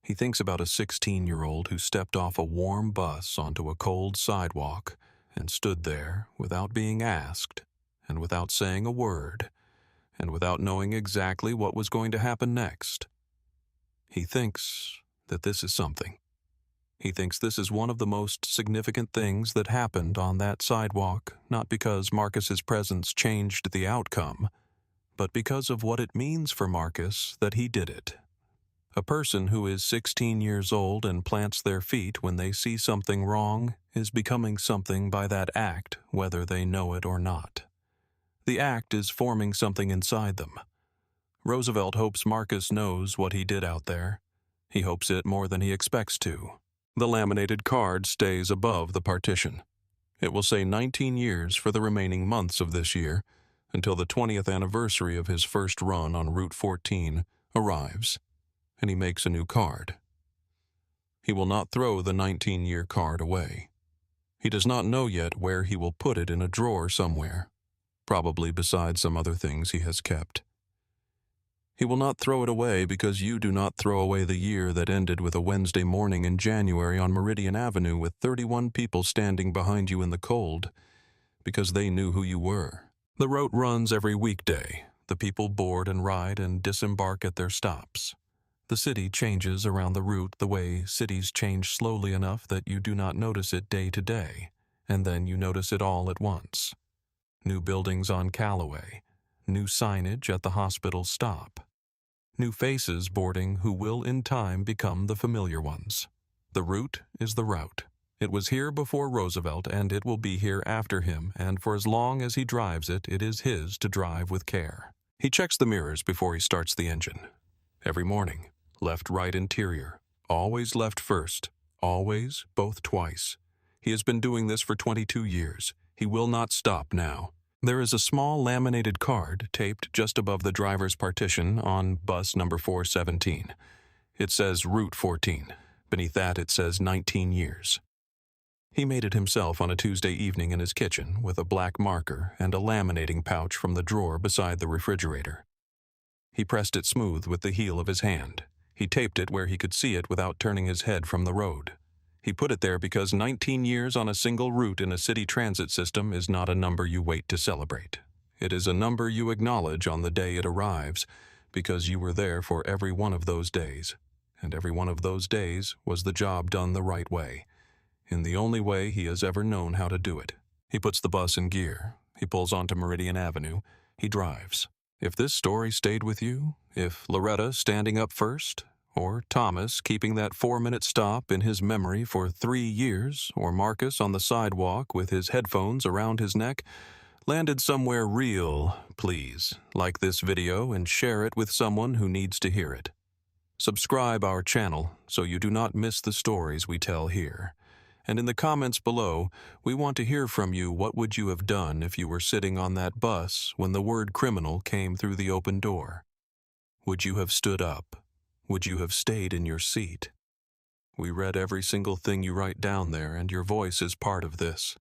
S1: He thinks about a 16-year-old who stepped off a warm bus onto a cold sidewalk and stood there without being asked, and without saying a word, and without knowing exactly what was going to happen next. He thinks that this is something. He thinks this is one of the most significant things that happened on that sidewalk, not because Marcus's presence changed the outcome, but because of what it means for Marcus that he did it. A person who is 16 years old and plants their feet when they see something wrong is becoming something by that act, whether they know it or not. The act is forming something inside them. Roosevelt hopes Marcus knows what he did out there. He hopes it more than he expects to. The laminated card stays above the partition. It will say 19 years for the remaining months of this year, until the 20th anniversary of his first run on Route 14 arrives, and he makes a new card. He will not throw the 19-year card away. He does not know yet where he will put it in a drawer somewhere, probably beside some other things he has kept. He will not throw it away because you do not throw away the year that ended with a Wednesday morning in January on Meridian Avenue with 31 people standing behind you in the cold, because they knew who you were. The route runs every weekday. The people board and ride and disembark at their stops. The city changes around the route the way cities change slowly enough that you do not notice it day to day, and then you notice it all at once. New buildings on Calloway, new signage at the hospital stop, new faces boarding who will in time become the familiar ones. The route is the route. It was here before Roosevelt, and it will be here after him, and for as long as he drives it, it is his to drive with care. He checks the mirrors before he starts the engine. Every morning, left-right interior, always left first, always both twice. He has been doing this for 22 years. He will not stop now. There is a small laminated card taped just above the driver's partition on bus number 417. It says Route 14. Beneath that it says 19 years. He made it himself on a Tuesday evening in his kitchen with a black marker and a laminating pouch from the drawer beside the refrigerator. He pressed it smooth with the heel of his hand. He taped it where he could see it without turning his head from the road. He put it there because 19 years on a single route in a city transit system is not a number you wait to celebrate. It is a number you acknowledge on the day it arrives, because you were there for every one of those days, and every one of those days was the job done the right way, in the only way he has ever known how to do it. He puts the bus in gear. He pulls onto Meridian Avenue. He drives. If this story stayed with you, if Loretta standing up first, or Thomas keeping that 4-minute stop in his memory for 3 years, or Marcus on the sidewalk with his headphones around his neck, landed somewhere real, please like this video and share it with someone who needs to hear it. Subscribe our channel so you do not miss the stories we tell here. And in the comments below, we want to hear from you. What would you have done if you were sitting on that bus when the word criminal came through the open door? Would you have stood up? Would you have stayed in your seat? We read every single thing you write down there, and your voice is part of this.